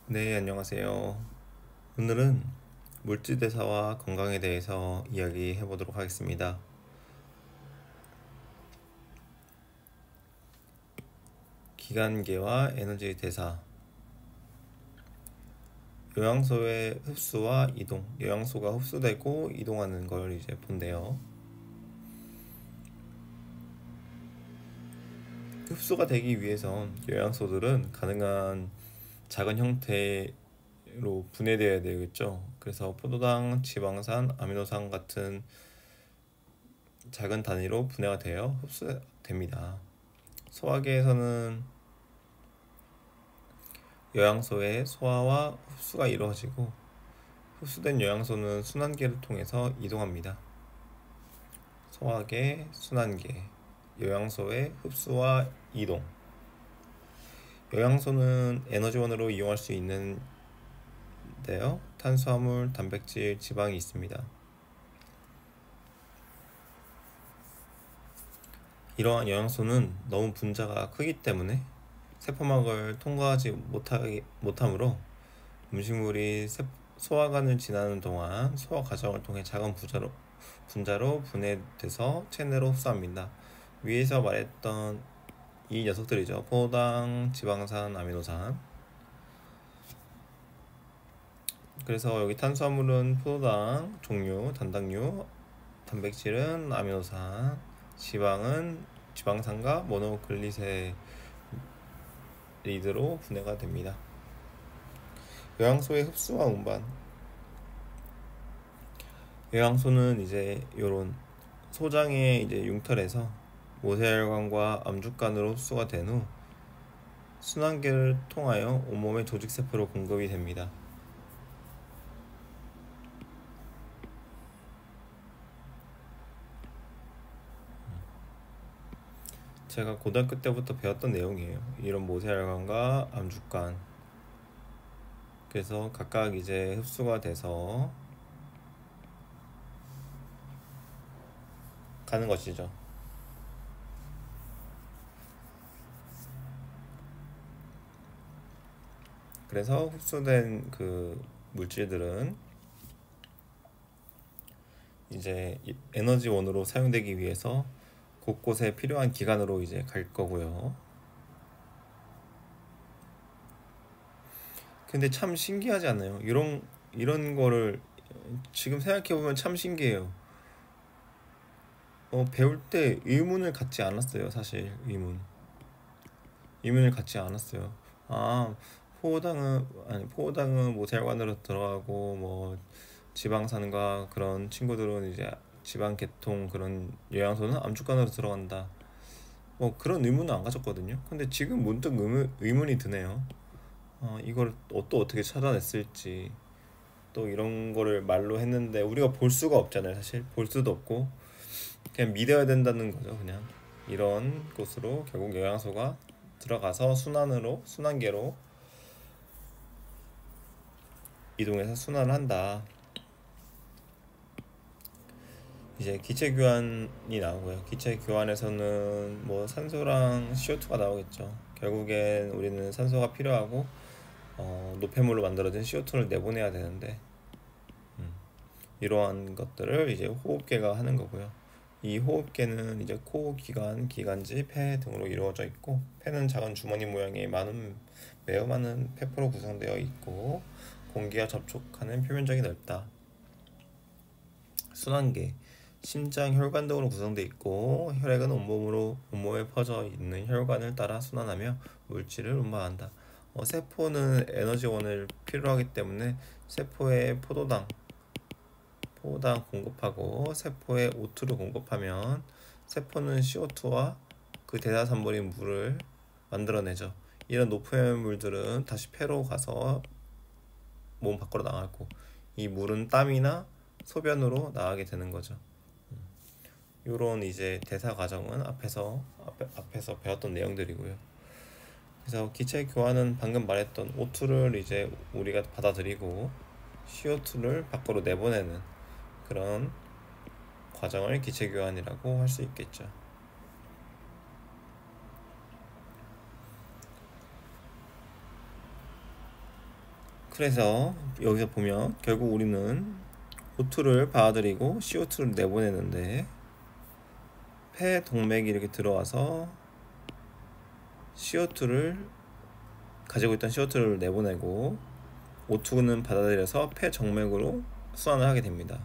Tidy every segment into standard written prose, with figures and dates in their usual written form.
네, 안녕하세요. 오늘은 물질대사와 건강에 대해서 이야기해 보도록 하겠습니다. 기관계와 에너지 대사, 요양소의 흡수와 이동, 요양소가 흡수되고 이동하는 걸 이제 본대요. 흡수가 되기 위해서 요양소들은 가능한 작은 형태로 분해되어야 되겠죠. 그래서 포도당, 지방산, 아미노산 같은 작은 단위로 분해가 되어 흡수됩니다. 소화기에서는 요양소의 소화와 흡수가 이루어지고 흡수된 요양소는 순환계를 통해서 이동합니다. 소화계, 순환계, 요양소의 흡수와 이동. 요양소는 에너지원으로 이용할 수 있는데요. 탄수화물, 단백질, 지방이 있습니다. 이러한 요양소는 너무 분자가 크기 때문에 세포막을 통과하지 못하므로 음식물이 소화관을 지나는 동안 소화 과정을 통해 작은 분자로 분해돼서 체내로 흡수합니다. 위에서 말했던 이 녀석들이죠. 포도당, 지방산, 아미노산. 그래서 여기 탄수화물은 포도당 종류, 단당류, 단백질은 아미노산, 지방은 지방산과 모노글리세리드로 분해가 됩니다. 요양소의 흡수와 운반. 요양소는 이제 요런 소장의 이제 융털에서 모세혈관과 암죽관으로 흡수가 된 후 순환계를 통하여 온몸의 조직세포로 공급이 됩니다. 제가 고등학교 때부터 배웠던 내용이에요. 이런 모세혈관과 암죽관. 그래서 각각 이제 흡수가 돼서 가는 것이죠. 그래서 흡수된 그 물질들은 이제 에너지원으로 사용되기 위해서 곳곳에 필요한 기관으로 이제 갈 거고요. 근데 참 신기하지 않나요? 이런 거를 지금 생각해보면 참 신기해요. 배울 때 의문을 갖지 않았어요. 사실 의문을 갖지 않았어요. 아, 포도당은 뭐 혈관으로 들어가고 뭐 지방산과 그런 친구들은 이제 지방 계통 그런 요양소는 암축관으로 들어간다. 뭐 그런 의문은 안 가졌거든요. 근데 지금 문득 의문이 드네요. 이걸 또 어떻게 찾아냈을지. 또 이런 거를 말로 했는데 우리가 볼 수가 없잖아요. 사실 볼 수도 없고 그냥 믿어야 된다는 거죠. 그냥 이런 곳으로 결국 영양소가 들어가서 순환계로 이동해서 순환을 한다. 이제 기체 교환이 나오고요. 기체 교환에서는 뭐 산소랑 CO2가 나오겠죠. 결국엔 우리는 산소가 필요하고 노폐물로 만들어진 CO2를 내보내야 되는데 이러한 것들을 이제 호흡계가 하는 거고요. 이 호흡계는 이제 코, 기관, 기관지, 폐 등으로 이루어져 있고 폐는 작은 주머니 모양의 매우 많은 폐포로 구성되어 있고 공기와 접촉하는 표면적이 넓다. 순환계 심장, 혈관 등으로 구성되어 있고 혈액은 온몸에 퍼져 있는 혈관을 따라 순환하며 물질을 운반한다. 세포는 에너지원을 필요로 하기 때문에 세포에 포도당 공급하고 세포에 O2를 공급하면 세포는 CO2와 그 대사산물인 물을 만들어내죠. 이런 노폐물들은 다시 폐로 가서 몸 밖으로 나가고 이 물은 땀이나 소변으로 나가게 되는 거죠. 요런 이제 대사 과정은 앞에서 배웠던 내용들이고요. 그래서 기체 교환은 방금 말했던 O2를 이제 우리가 받아들이고 CO2를 밖으로 내보내는 그런 과정을 기체 교환이라고 할 수 있겠죠. 그래서 여기서 보면 결국 우리는 O2를 받아들이고 CO2를 내보내는데 폐 동맥이 이렇게 들어와서 CO2를 가지고 있던 CO2를 내보내고 O2는 받아들여서 폐 정맥으로 순환을 하게 됩니다.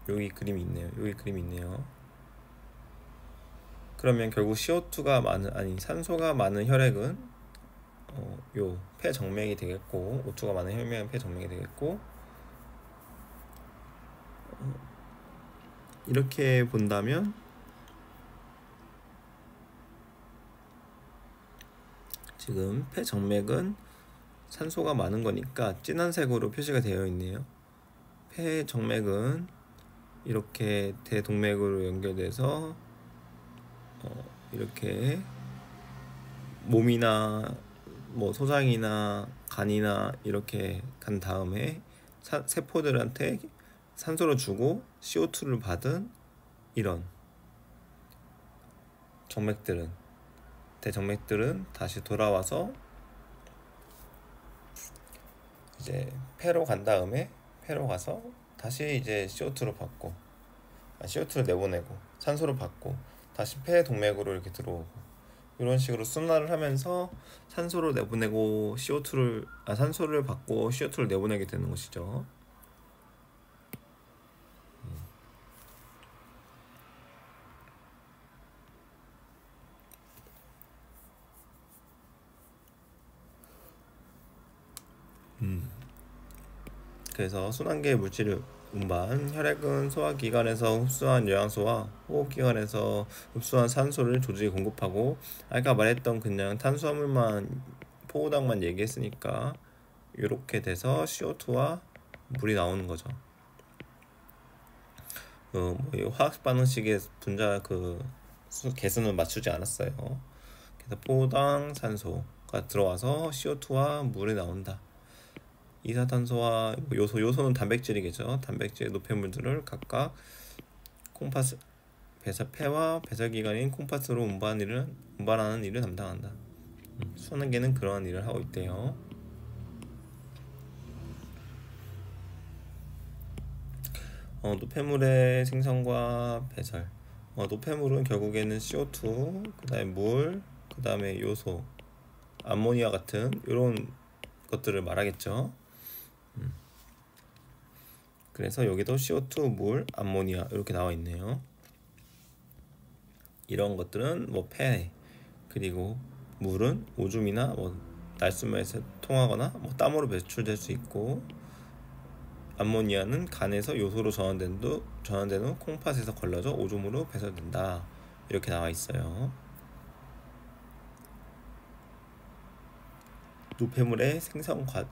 여기 그림이 있네요. 그러면 결국 CO2가 많은 산소가 많은 혈액은 요 폐 정맥이 되겠고 O2가 많은 혈액은 폐 정맥이 되겠고 이렇게 본다면 지금 폐 정맥은 산소가 많은 거니까 진한 색으로 표시가 되어 있네요. 폐 정맥은 이렇게 대동맥으로 연결돼서 이렇게 몸이나 뭐 소장이나 간이나 이렇게 간 다음에 세포들한테 산소를 주고 CO2를 받은 이런 대정맥들은 다시 돌아와서 이제 폐로 가서 다시 이제 CO2를 받고 CO2를 내보내고 산소를 받고 다시 폐 동맥으로 이렇게 들어오고 이런 식으로 순환을 하면서 산소를 내보내고 산소를 받고 CO2를 내보내게 되는 것이죠. 그래서 순환계 물질 운반, 혈액은 소화기관에서 흡수한 영양소와 호흡기관에서 흡수한 산소를 조직에 공급하고, 아까 말했던 그냥 탄수화물만 포도당만 얘기했으니까 이렇게 돼서 CO2와 물이 나오는 거죠. 뭐 화학 반응식의 분자 개수는 맞추지 않았어요. 그래서 포도당 산소가 들어와서 CO2와 물이 나온다. 이산탄소와 요소는 단백질이겠죠. 단백질 노폐물들을 각각 폐와 배설기관인 콩팥으로 운반하는 일을 담당한다. 순환계는 그러한 일을 하고 있대요. 노폐물의 생성과 배설. 노폐물은 결국에는 CO2, 그 다음에 물, 그 다음에 요소, 암모니아 같은 이런 것들을 말하겠죠. 그래서 여기도 CO2, 물, 암모니아 이렇게 나와 있네요. 이런 것들은 폐, 그리고 물은 오줌이나 날숨에서 통하거나 땀으로 배출될 수 있고, 암모니아는 간에서 요소로 전환된 후 콩팥에서 걸러져 오줌으로 배설된다. 이렇게 나와 있어요. 노폐물의 생성과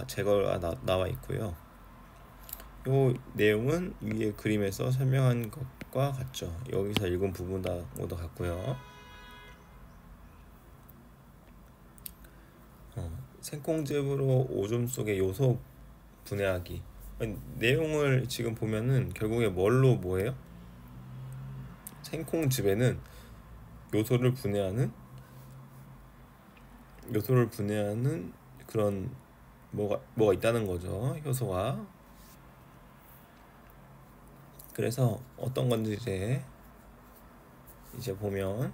제거가 나와 있고요. 이 내용은 위에 그림에서 설명한 것과 같죠. 여기서 읽은 부분하고도 같고요. 생콩즙으로 오줌 속의 요소 분해하기. 내용을 지금 보면은 결국에 뭐예요? 생콩즙에는 요소를 분해하는 그런 뭐가 있다는 거죠. 효소가. 그래서 어떤 건지 이제 보면,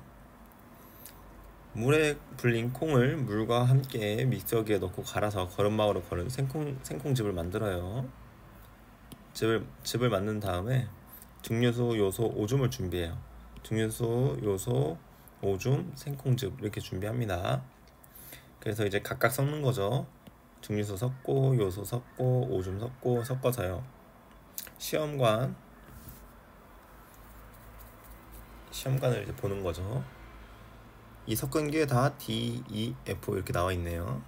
물에 불린 콩을 물과 함께 믹서기에 넣고 갈아서 거름막으로 걸은 생콩즙을 만들어요. 즙을 만든 다음에 증류수, 요소, 오줌을 준비해요. 증류수, 요소, 오줌, 생콩즙 이렇게 준비합니다. 그래서 이제 각각 섞는 거죠. 증류수 섞고, 요소 섞고, 오줌 섞고, 섞어서요. 시험관을 이제 보는 거죠. 이 섞은 게 다 D, E, F 이렇게 나와 있네요.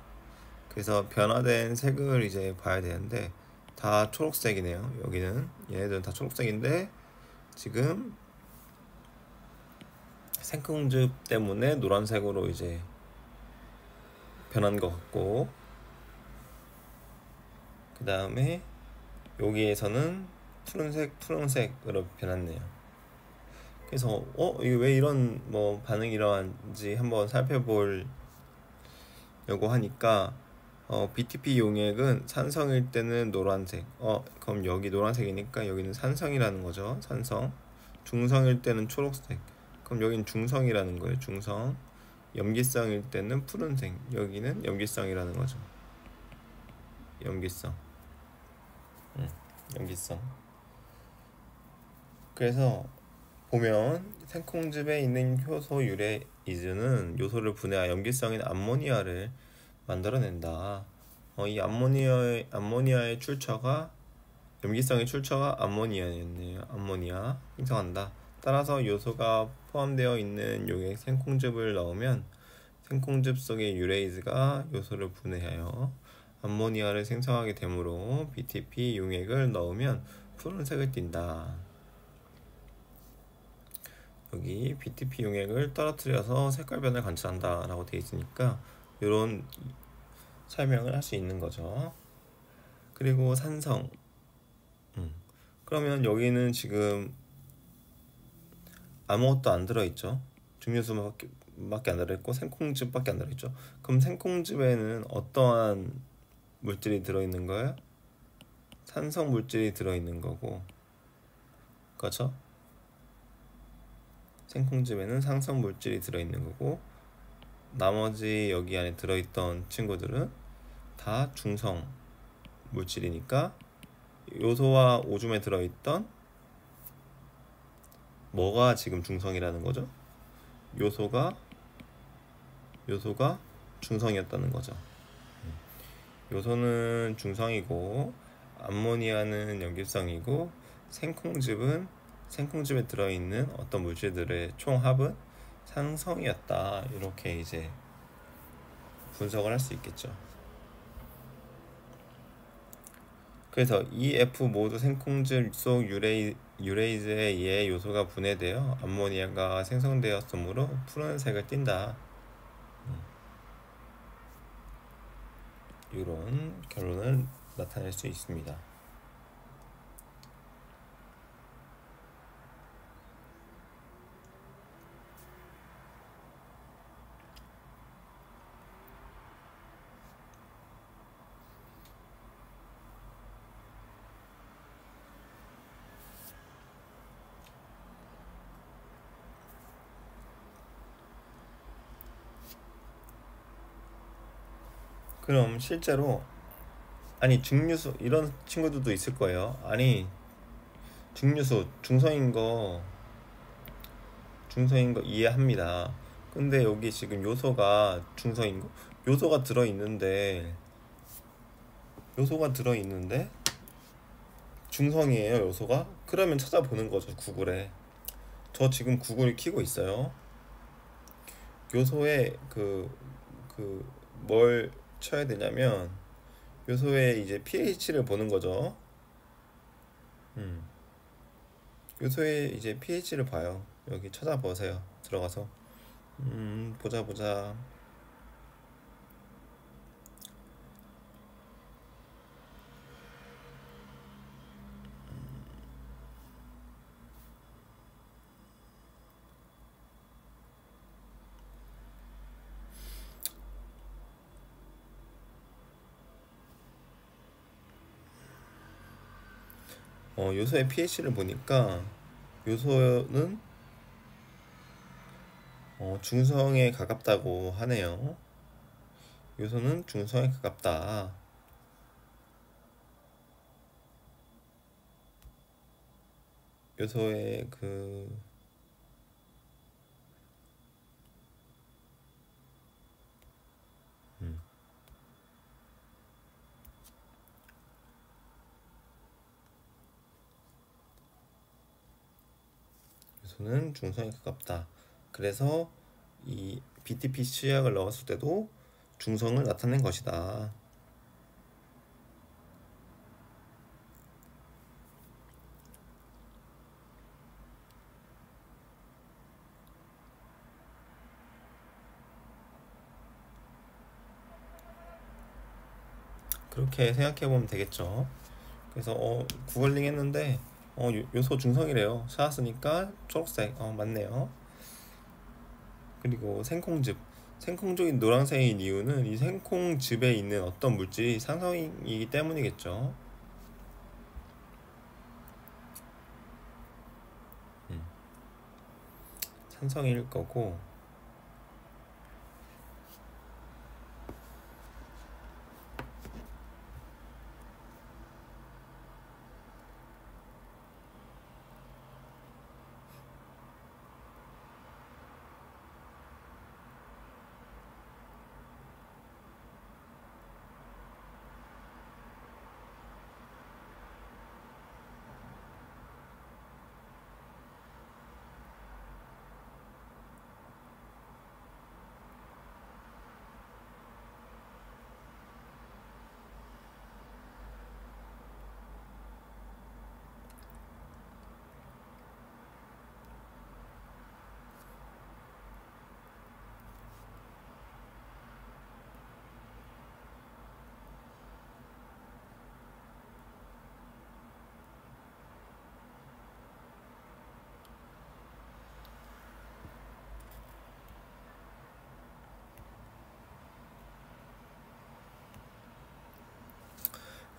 그래서 변화된 색을 이제 봐야 되는데 다 초록색이네요. 얘네들은 다 초록색인데 지금 생콩즙 때문에 노란색으로 이제 변한 것 같고, 그 다음에 여기에서는 푸른색으로 변했네요. 그래서 이게 왜 이런 반응이 일어난지 한번 살펴볼 요거 하니까 BTP 용액은 산성일 때는 노란색. 그럼 여기 노란색이니까 여기는 산성이라는 거죠. 산성. 중성일 때는 초록색. 그럼 여기는 중성이라는 거예요. 중성. 염기성일 때는 푸른색. 여기는 염기성이라는 거죠. 염기성. 염기성. 그래서 보면 생콩즙에 있는 효소 유레이즈는 요소를 분해하여 염기성인 암모니아를 만들어낸다. 이 암모니아의 출처가 염기성의 출처가 암모니아였네요. 암모니아 생성한다. 따라서 요소가 포함되어 있는 용액 생콩즙을 넣으면 생콩즙 속의 유레이즈가 요소를 분해하여 암모니아를 생성하게 되므로 BTP 용액을 넣으면 푸른색을 띈다. 여기 BTP 용액을 떨어뜨려서 색깔 변을 관찰한다 라고 되어 있으니까 이런 설명을 할 수 있는 거죠. 그리고 산성. 그러면 여기는 아무것도 안 들어있죠. 증류수밖에 안 들어있고 생콩즙밖에 안 들어있죠. 그럼 생콩즙에는 어떠한 물질이 들어있는 거예요? 산성 물질이 들어있는 거고, 그렇죠? 생콩즙에는 산성 물질이 들어있는 거고, 나머지 여기 안에 들어있던 친구들은 다 중성 물질이니까 요소와 오줌에 들어있던 뭐가 지금 중성이라는 거죠? 요소가 중성이었다는 거죠. 요소는 중성이고 암모니아는 염기성이고 생콩즙에 들어있는 어떤 물질들의 총합은 산성이었다. 이렇게 이제 분석을 할 수 있겠죠. 그래서 E, F 모두 생콩즙 속 유레이즈에 의해 요소가 분해되어 암모니아가 생성되었으므로 푸른색을 띈다. 이런 결론을 나타낼 수 있습니다. 그럼 실제로 증류수 이런 친구들도 있을 거예요. 증류수 중성인 거 이해합니다. 근데 여기 지금 요소가 중성인 거 요소가 들어있는데 중성이에요. 요소가? 그러면 찾아보는 거죠. 구글에. 저 지금 구글 키고 있어요. 요소에 뭘 쳐야 되냐면 요소의 이제 pH를 보는 거죠. 요소의 이제 pH를 봐요. 여기 찾아보세요. 들어가서 보자. 요소의 pH를 보니까 요소는 중성에 가깝다고 하네요. 요소는 중성에 가깝다. 요소의 요소는 중성에 가깝다. 그래서 이 BTP 치약을 넣었을 때도 중성을 나타낸 것이다. 그렇게 생각해보면 되겠죠. 그래서 구글링 했는데 요소 중성이래요. 찾았으니까 초록색 맞네요. 그리고 생콩즙. 생콩즙이 노란색인 이유는 이 생콩즙에 있는 어떤 물질이 산성이기 때문이겠죠. 음, 산성일 거고.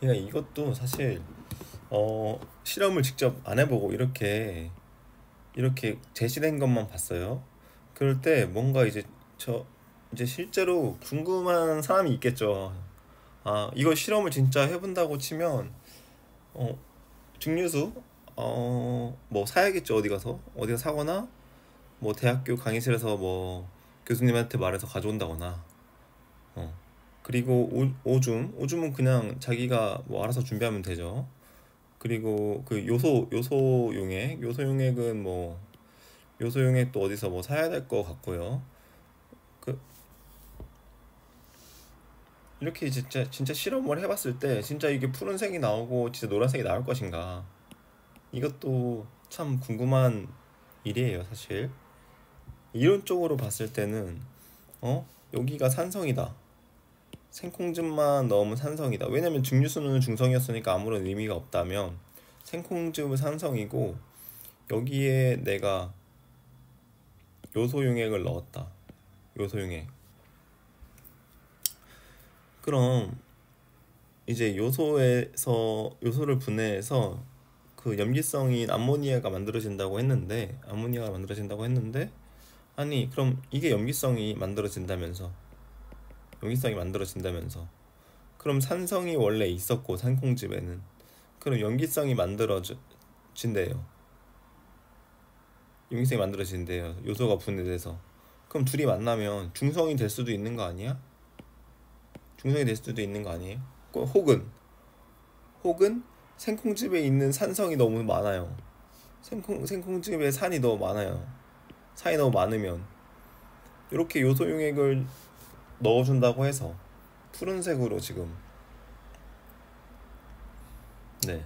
그러니까 이것도 사실 실험을 직접 안 해보고 이렇게 제시된 것만 봤어요. 그럴 때 뭔가 이제 실제로 궁금한 사람이 있겠죠. 아, 이거 실험을 진짜 해본다고 치면 어, 증류수 뭐 사야겠죠. 어디 가서 사거나 뭐 대학교 강의실에서 뭐 교수님한테 말해서 가져온다거나. 어. 그리고 오줌은 그냥 자기가 뭐 알아서 준비하면 되죠. 그리고 그 요소 용액은 뭐 요소 용액도 어디서 뭐 사야 될 것 같고요. 그 이렇게 진짜 실험을 해봤을 때 진짜 이게 푸른색이 나오고 진짜 노란색이 나올 것인가, 이것도 참 궁금한 일이에요, 사실. 이론적으로 봤을 때는 여기가 산성이다. 생콩즙만 넣으면 산성이다. 왜냐면 증류수는 중성이었으니까 아무런 의미가 없다면 생콩즙은 산성이고, 여기에 내가 요소용액을 넣었다. 요소용액. 그럼 이제 요소를 분해해서 그 염기성인 암모니아가 만들어진다고 했는데, 아니 그럼 이게 염기성이 만들어진다면서 그럼 산성이 원래 있었고 산콩즙에는, 그럼 염기성이 만들어진대요. 요소가 분해돼서. 그럼 둘이 만나면 중성이 될 수도 있는 거 아니에요? 혹은 생콩즙에 있는 산성이 너무 많아요. 생콩즙에 산이 너무 많아요. 산이 너무 많으면 이렇게 요소 용액을 넣어준다고 해서 푸른색으로 지금, 네,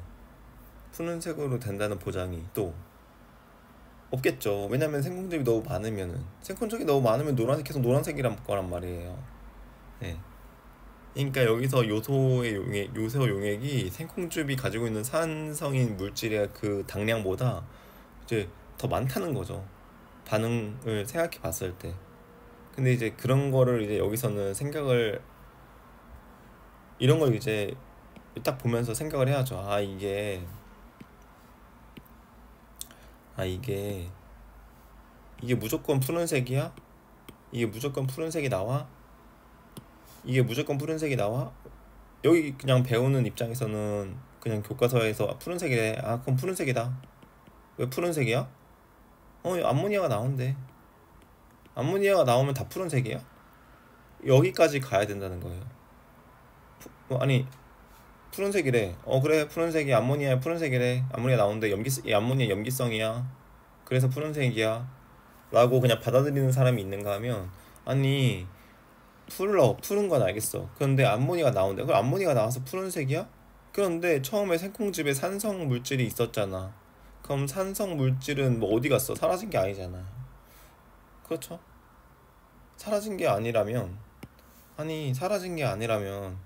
푸른색으로 된다는 보장이 또 없겠죠. 왜냐면 생콩즙이 너무 많으면 계속 노란색이란 거란 말이에요. 네. 그러니까 여기서 요소 용액이 생콩즙이 가지고 있는 산성인 물질의 그 당량보다 이제 더 많다는 거죠. 반응을 생각해 봤을 때. 근데 이제 그런 거를 이제 여기서는 이런 걸 이제 딱 보면서 생각을 해야죠. 이게 무조건 푸른색이야? 이게 무조건 푸른색이 나와? 이게 무조건 푸른색이 나와? 여기 그냥 배우는 입장에서는 그냥 교과서에서 푸른색이래. 아, 그럼 푸른색이다. 왜 푸른색이야? 암모니아가 나온대. 암모니아가 나오면 다 푸른색이야? 여기까지 가야 된다는 거예요. 아니, 푸른색이래. 그래, 푸른색이 암모니아야. 푸른색이래. 암모니아 나오는데 이 암모니아 염기성이야. 그래서 푸른색이야. 라고 그냥 받아들이는 사람이 있는가 하면, 아니, 푸른 건 알겠어. 그런데 암모니아가 나오는데, 그럼 암모니아가 나와서 푸른색이야? 그런데 처음에 생콩즙에 산성 물질이 있었잖아. 그럼 산성 물질은 뭐 어디 갔어? 사라진 게 아니잖아. 그렇죠? 사라진 게 아니라면, 사라진 게 아니라면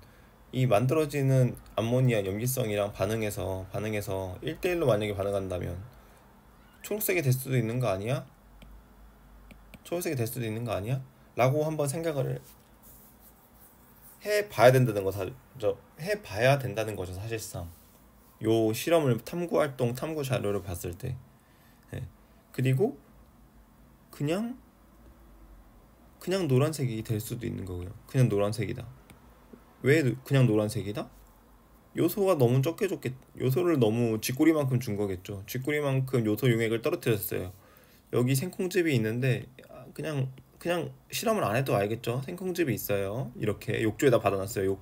이 만들어지는 암모니아 염기성이랑 반응해서 1대1로 만약에 반응한다면 초록색이 될 수도 있는 거 아니야? 초록색이 될 수도 있는 거 아니야? 라고 한번 생각을 해봐야 된다는 해봐야 된다는 거죠, 사실상. 요 실험을 탐구 자료를 봤을 때. 예. 그리고 그냥 노란색이 될 수도 있는 거고요. 그냥 노란색이다. 왜 그냥 노란색이다? 요소가 너무 적게 요소를 너무 쥐꼬리만큼 준 거겠죠. 쥐꼬리만큼 요소 용액을 떨어뜨렸어요. 여기 생콩즙이 있는데 그냥 실험을 안 해도 알겠죠. 생콩즙이 있어요. 이렇게 욕조에다 받아놨어요.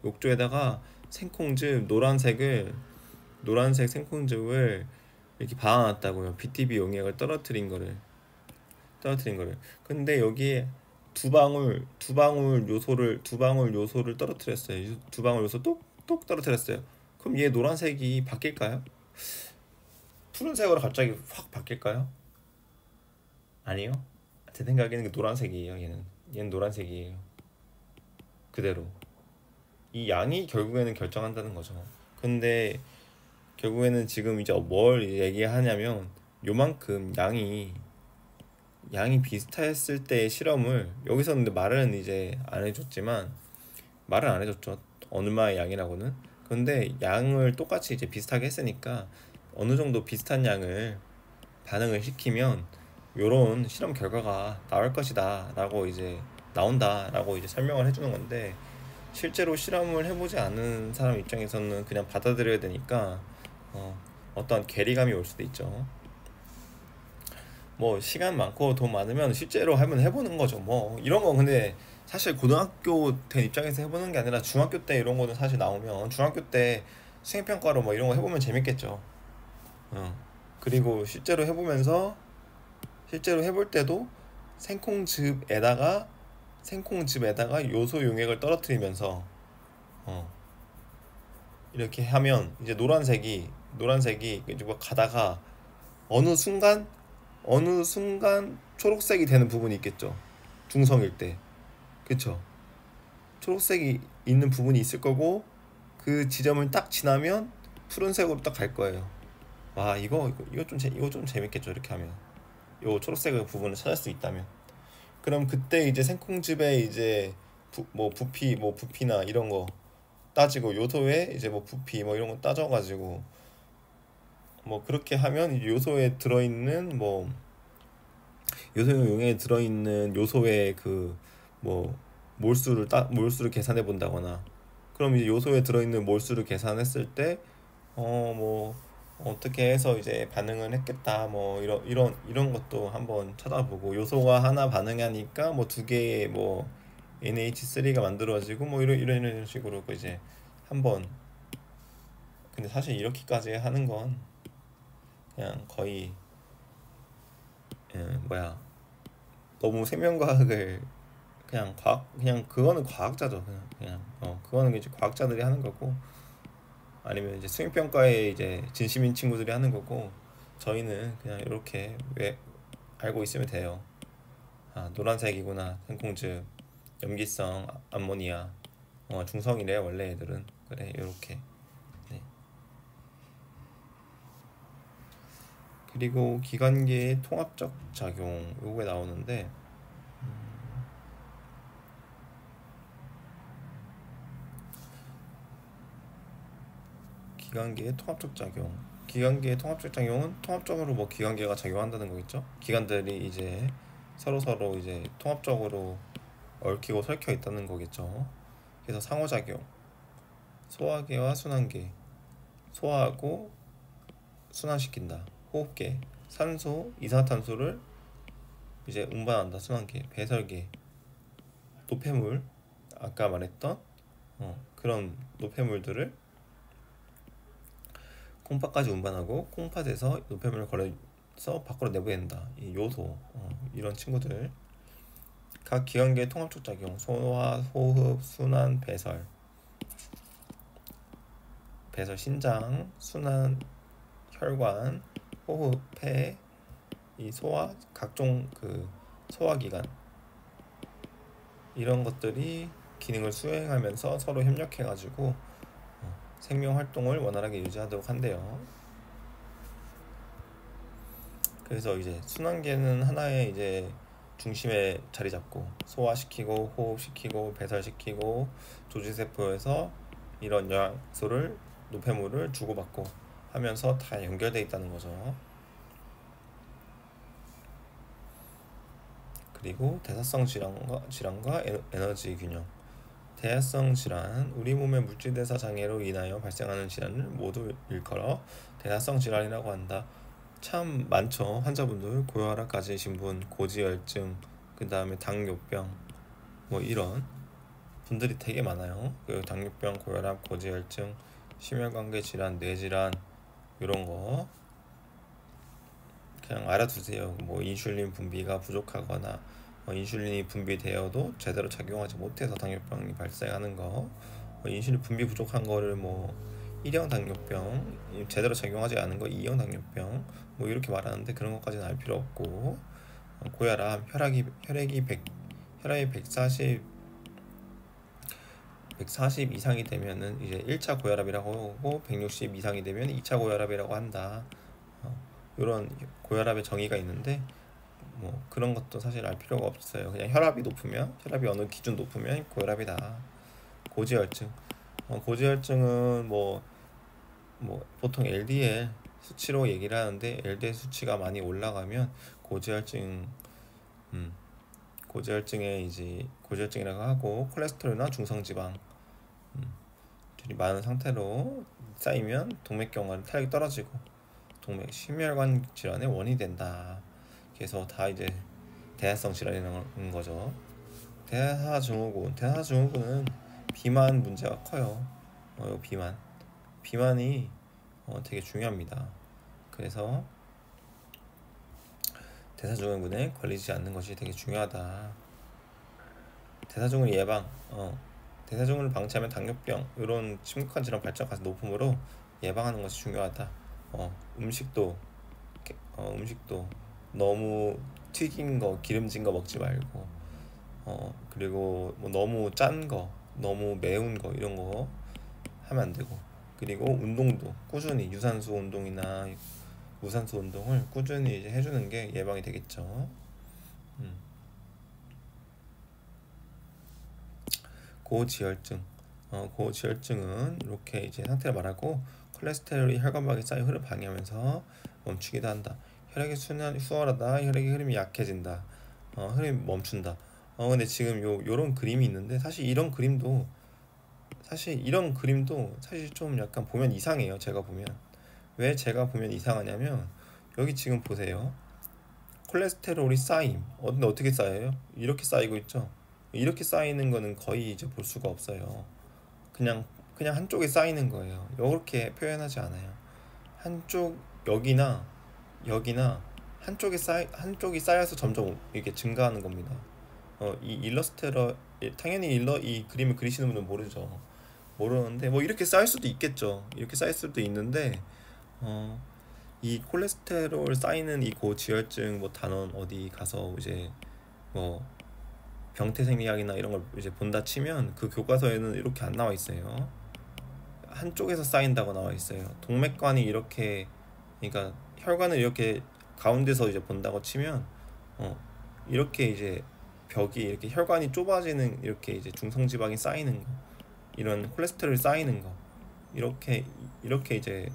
욕조에다가 노란색 생콩즙을 이렇게 받아놨다고요. BTB 용액을 떨어뜨린 거를. 근데 여기에 두 방울 요소를 떨어뜨렸어요. 두 방울 요소 똑똑 떨어뜨렸어요. 그럼 얘 노란색이 바뀔까요? 푸른색으로 갑자기 확 바뀔까요? 아니요. 제 생각에는 노란색이에요. 얘는 노란색이에요. 그대로. 이 양이 결국에는 결정한다는 거죠. 근데 결국에는 지금 이제 뭘 얘기하냐면 요만큼 양이 비슷했을 때의 실험을 여기서 근데 말을 안 해줬죠. 얼마의 양이라고는. 근데 양을 똑같이 이제 비슷하게 했으니까 어느 정도 비슷한 양을 반응을 시키면 요런 실험 결과가 나온다라고 이제 설명을 해주는 건데, 실제로 실험을 해보지 않은 사람 입장에서는 그냥 받아들여야 되니까 어떤 괴리감이 올 수도 있죠. 뭐 시간 많고 돈 많으면 실제로 하면 해보는 거죠. 뭐 이런 거 근데 사실 고등학교 된 입장에서 해보는 게 아니라 중학교 때 이런 거는 사실 나오면 중학교 때 수행평가로 뭐 이런 거 해보면 재밌겠죠. 그리고 실제로 해볼 때도 생콩즙에다가 요소 용액을 떨어뜨리면서 이렇게 하면 이제 노란색이 이제 뭐 가다가 어느 순간 초록색이 되는 부분이 있겠죠. 중성일 때. 그쵸? 초록색이 있는 부분이 있을 거고, 그 지점을 딱 지나면 푸른색으로 딱 갈 거예요. 와, 이거 좀 재밌겠죠. 이렇게 하면. 요 초록색 부분을 찾을 수 있다면. 그럼 그때 이제 생콩즙에 이제 부피나 이런 거 따지고, 요소에 이제 뭐 부피 뭐 이런 거 따져가지고 뭐 그렇게 하면 요소에 들어있는 요소 용액에 들어있는 요소의 그 뭐 몰수를 계산해 본다거나, 그럼 이제 요소에 들어있는 몰수를 계산했을 때 뭐 어떻게 해서 이제 반응을 했겠다 뭐 이런 것도 한번 찾아보고, 요소가 하나 반응하니까 뭐 두 개의 뭐 NH3가 만들어지고 뭐 이런 식으로 이제 한번. 근데 사실 이렇게까지 하는 건 그냥 거의 너무 생명과학을 그냥 그거는 과학자죠. 그거는 이제 과학자들이 하는 거고, 아니면 이제 수행평가에 이제 진심인 친구들이 하는 거고, 저희는 그냥 이렇게 왜 알고 있으면 돼요. 노란색이구나, 생콩즙, 염기성 암모니아, 중성이래 원래 애들은. 그래, 이렇게. 네. 그리고 기관계의 통합적 작용 요게 나오는데, 기관계의 통합적 작용은 통합적으로 뭐 기관계가 작용한다는 거겠죠. 기관들이 이제 서로 이제 통합적으로 얽히고 설켜 있다는 거겠죠. 그래서 상호작용, 소화계와 순환계, 소화하고 순환시킨다. 호흡계, 산소, 이산화탄소를 이제 운반한다. 순환계, 배설계, 노폐물, 아까 말했던 그런 노폐물들을 콩팥까지 운반하고, 콩팥에서 노폐물을 걸어서 밖으로 내보낸다. 이 요소, 이런 친구들. 각 기관계의 통합적 작용, 소화, 호흡, 순환, 배설, 신장, 순환, 혈관, 호흡, 폐, 이 소화, 각종 그 소화기관, 이런 것들이 기능을 수행하면서 서로 협력해가지고 생명 활동을 원활하게 유지하도록 한대요. 그래서 이제 순환계는 하나의 이제 중심에 자리 잡고 소화시키고 호흡시키고 배설시키고 조직세포에서 이런 영양소를 노폐물을 주고받고 하면서 다 연결돼 있다는 거죠. 그리고 대사성 질환과 에너지 균형. 대사성 질환, 우리 몸의 물질대사 장애로 인하여 발생하는 질환을 모두 일컬어 대사성 질환이라고 한다. 참 많죠. 환자분들 고혈압 가지신 분, 고지혈증, 그 다음에 당뇨병 뭐 이런 분들이 되게 많아요. 그 당뇨병, 고혈압, 고지혈증, 심혈관계 질환, 뇌질환 이런 거 그냥 알아두세요. 뭐 인슐린 분비가 부족하거나 인슐린이 분비되어도 제대로 작용하지 못해서 당뇨병이 발생하는 거, 인슐린 분비 부족한 거를 뭐 1형 당뇨병, 제대로 작용하지 않은 거 2형 당뇨병 뭐 이렇게 말하는데 그런 것까지는 알 필요 없고, 고혈압, 혈액이 140 이상이 되면은 이제 1차 고혈압이라고 하고 160 이상이 되면 2차 고혈압이라고 한다. 이런 고혈압의 정의가 있는데 뭐 그런 것도 사실 알 필요가 없어요. 그냥 혈압이 어느 기준 높으면 고혈압이다. 고지혈증, 고지혈증은 뭐 보통 LDL 수치로 얘기를 하는데 LDL 수치가 많이 올라가면 고지혈증, 고지혈증에 이제 고지혈증이라고 하고, 콜레스테롤이나 중성지방 들이 많은 상태로 쌓이면 동맥경화는 탄력이 떨어지고 심혈관 질환의 원인이 된다. 그래서 다 이제 대사성 질환이라는 거죠. 대사증후군은 비만 문제가 커요. 비만이 되게 중요합니다. 그래서 대사증후군에 걸리지 않는 것이 되게 중요하다. 대사증후군 예방, 대사증후군을 방치하면 당뇨병 이런 심각한 질환 발생 가능성이 높으므로 예방하는 것이 중요하다. 음식도 너무 튀긴 거, 기름진 거 먹지 말고, 그리고 뭐 너무 짠 거, 너무 매운 거 이런 거 하면 안 되고, 그리고 운동도 꾸준히 유산소 운동이나 무산소 운동을 꾸준히 이제 해주는 게 예방이 되겠죠. 고지혈증, 고지혈증은 이렇게 이제 상태를 말하고, 콜레스테롤이 혈관막에 쌓여 흐름을 방해하면서 멈추기도 한다. 혈액이 수월하다. 혈액의 흐름이 약해진다. 흐름이 멈춘다. 근데 지금 요런 그림이 있는데 사실 이런 그림도 사실 좀 약간 보면 이상해요. 제가 보면 왜 제가 보면 이상하냐면, 여기 지금 보세요. 콜레스테롤이 쌓임. 근데 어떻게 쌓여요? 이렇게 쌓이고 있죠. 이렇게 쌓이는 거는 거의 이제 볼 수가 없어요. 그냥 한쪽에 쌓이는 거예요. 이렇게 표현하지 않아요. 한쪽 여기나 한쪽이 쌓여서 점점 이렇게 증가하는 겁니다. 이 일러스트러 당연히 이 그림을 그리시는 분은 모르는데 뭐 이렇게 쌓일 수도 있겠죠. 이렇게 쌓일 수도 있는데, 이 콜레스테롤 쌓이는 이 고지혈증 뭐 단원 어디 가서 이제 뭐 병태생리학이나 이런 걸 이제 본다 치면 그 교과서에는 이렇게 안 나와 있어요. 한쪽에서 쌓인다고 나와 있어요. 동맥관이 이렇게, 그러니까 혈관을 이렇게 가운데서 이제 본다고 치면 이렇게 이제 벽이 이렇게 혈관이 좁아지는, 이렇게 이제 중성지방이 쌓이는 거, 이런 콜레스테롤이 쌓이는 거, 이렇게 이제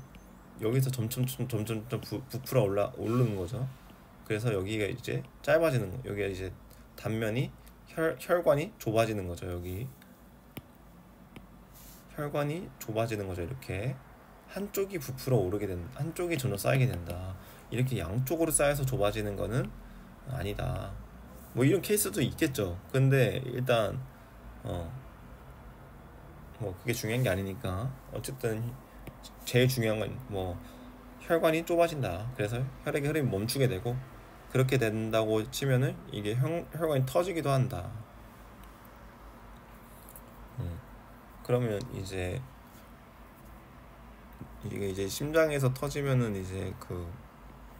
여기서 점점 부풀어 오르는 거죠. 그래서 여기가 이제 짧아지는 거, 여기가 이제 단면이 혈관이 좁아지는 거죠. 여기 혈관이 좁아지는 거죠. 이렇게 한쪽이 부풀어 오르게 된다. 한쪽이 점점 쌓이게 된다. 이렇게 양쪽으로 쌓여서 좁아지는 거는 아니다. 뭐 이런 케이스도 있겠죠. 근데 일단 뭐 그게 중요한 게 아니니까, 어쨌든 제일 중요한 건 뭐 혈관이 좁아진다. 그래서 혈액의 흐름이 멈추게 되고, 그렇게 된다고 치면은 이게 혈관이 터지기도 한다. 그러면 이제 이게 이제 심장에서 터지면은 이제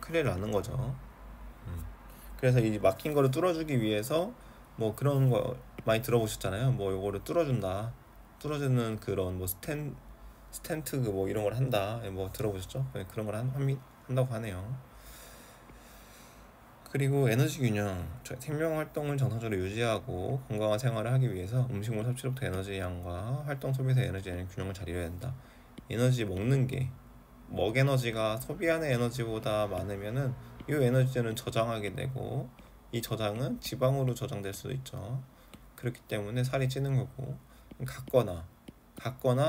큰일 나는 거죠. 그래서 이 막힌 거를 뚫어주기 위해서 뭐 그런 거 많이 들어보셨잖아요. 뭐 요거를 뚫어주는 그런 뭐 스텐트 뭐 이런 걸 한다. 뭐 들어보셨죠? 네, 그런 걸 한다고 하네요. 그리고 에너지 균형, 생명 활동을 정상적으로 유지하고 건강한 생활을 하기 위해서 음식물 섭취로부터 에너지 양과 활동 소비에서 에너지 양의 균형을 잘 이뤄야 된다. 에너지 먹는 게 먹 에너지가 소비하는 에너지보다 많으면은 이 에너지는 저장하게 되고 이 저장은 지방으로 저장될 수도 있죠. 그렇기 때문에 살이 찌는 거고 같거나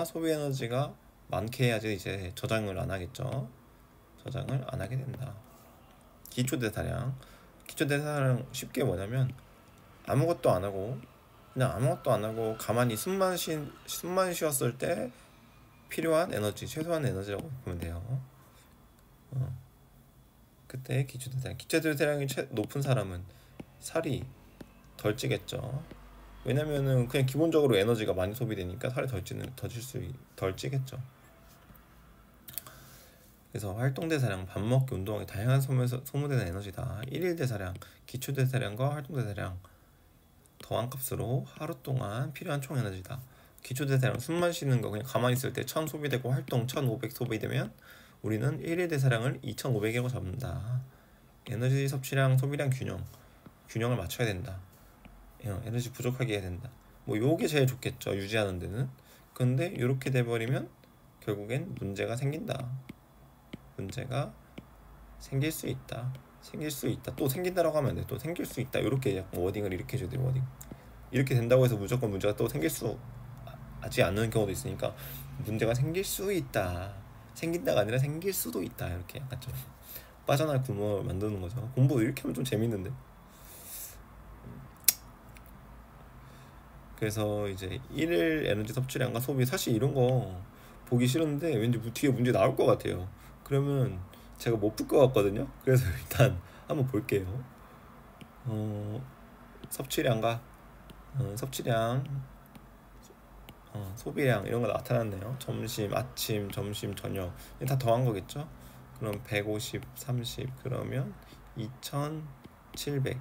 소비 에너지가 많게 해야지 이제 저장을 안 하겠죠. 저장을 안 하게 된다. 기초대사량 쉽게 뭐냐면 아무것도 안 하고 그냥 아무것도 안 하고 가만히 숨만 쉬었을 때 필요한 에너지, 최소한 에너지라고 보면 돼요. 그때 기초대사량이 높은 사람은 살이 덜 찌겠죠. 왜냐면은 그냥 기본적으로 에너지가 많이 소비되니까 살이 덜 찌겠죠. 그래서 활동대사량, 밥 먹기, 운동하기, 다양한 소모되는 에너지다. 1일 대사량, 기초대사량과 활동대사량 더한 값으로 하루 동안 필요한 총 에너지다. 기초대사량, 숨만 쉬는 거 그냥 가만히 있을 때 1000 소비되고 활동 1500 소비되면 우리는 1일 대사량을 2500이라고 잡는다. 에너지 섭취량, 소비량 균형을 맞춰야 된다. 에너지 부족하게 해야 된다. 뭐 요게 제일 좋겠죠, 유지하는 데는. 근데 이렇게 돼버리면 결국엔 문제가 생긴다. 문제가 생길 수 있다. 또 생긴다라고 하면 안 돼. 또 생길 수 있다. 이렇게 약간 워딩을 이렇게 해줘야 돼. 워딩. 이렇게 된다고 해서 무조건 문제가 또 하지 않는 경우도 있으니까 문제가 생길 수 있다. 생긴다가 아니라 생길 수도 있다. 이렇게 약간 좀 빠져나갈 구멍을 만드는 거죠. 공부 이렇게 하면 좀 재밌는데. 그래서 이제 1일 에너지 섭취량과 소비, 사실 이런 거 보기 싫은데 왠지 뒤에 문제 나올 것 같아요. 그러면 제가 못 풀 것 같거든요. 그래서 일단 한번 볼게요. 섭취량과 섭취량, 소비량 이런 거 나타났네요. 점심, 아침, 점심, 저녁 다 더한 거겠죠. 그럼 150, 30 그러면 2700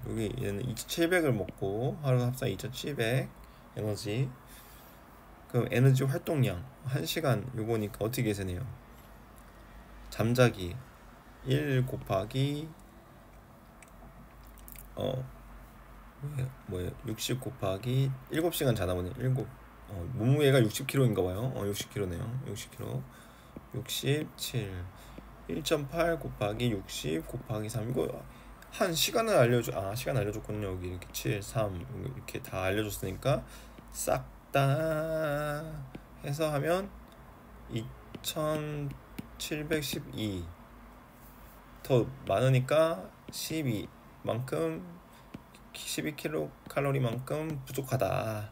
여기 얘는 2700을 먹고 하루 합산 2700 에너지. 그럼 에너지 활동량 1시간 요거니까 어떻게 계산해요? 잠자기 1 곱하기 60 곱하기 7시간 자나 보네. 몸무게가 60kg인가 봐요. 60kg네요. 60kg 67 1.8 곱하기 60 곱하기 3 이거 한 시간 알려줬거든요. 여기 이렇게 7, 3 이렇게 다 알려줬으니까 싹 다 해서 하면 2712 더 많으니까 12만큼 12kcal만큼 부족하다.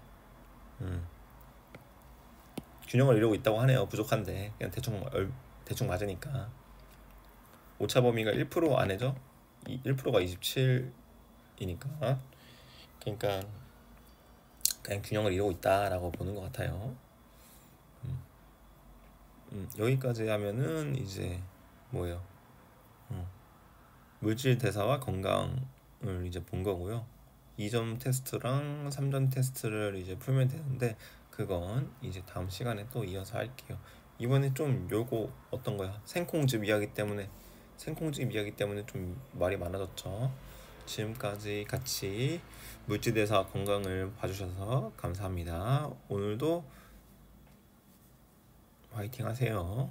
균형을 이루고 있다고 하네요. 부족한데 그냥 대충 맞으니까. 오차 범위가 1% 안에죠. 1%가 27이니까 그러니까 그냥 균형을 이루고 있다라고 보는 것 같아요. 여기까지 하면은 이제 뭐예요? 물질 대사와 건강을 이제 본 거고요. 2점 테스트랑 3점 테스트를 이제 풀면 되는데 그건 이제 다음 시간에 또 이어서 할게요. 이번에 좀 요거 어떤 거야? 생콩즙 이야기 때문에 좀 말이 많아졌죠. 지금까지 같이 물질대사 건강을 봐주셔서 감사합니다. 오늘도 화이팅 하세요.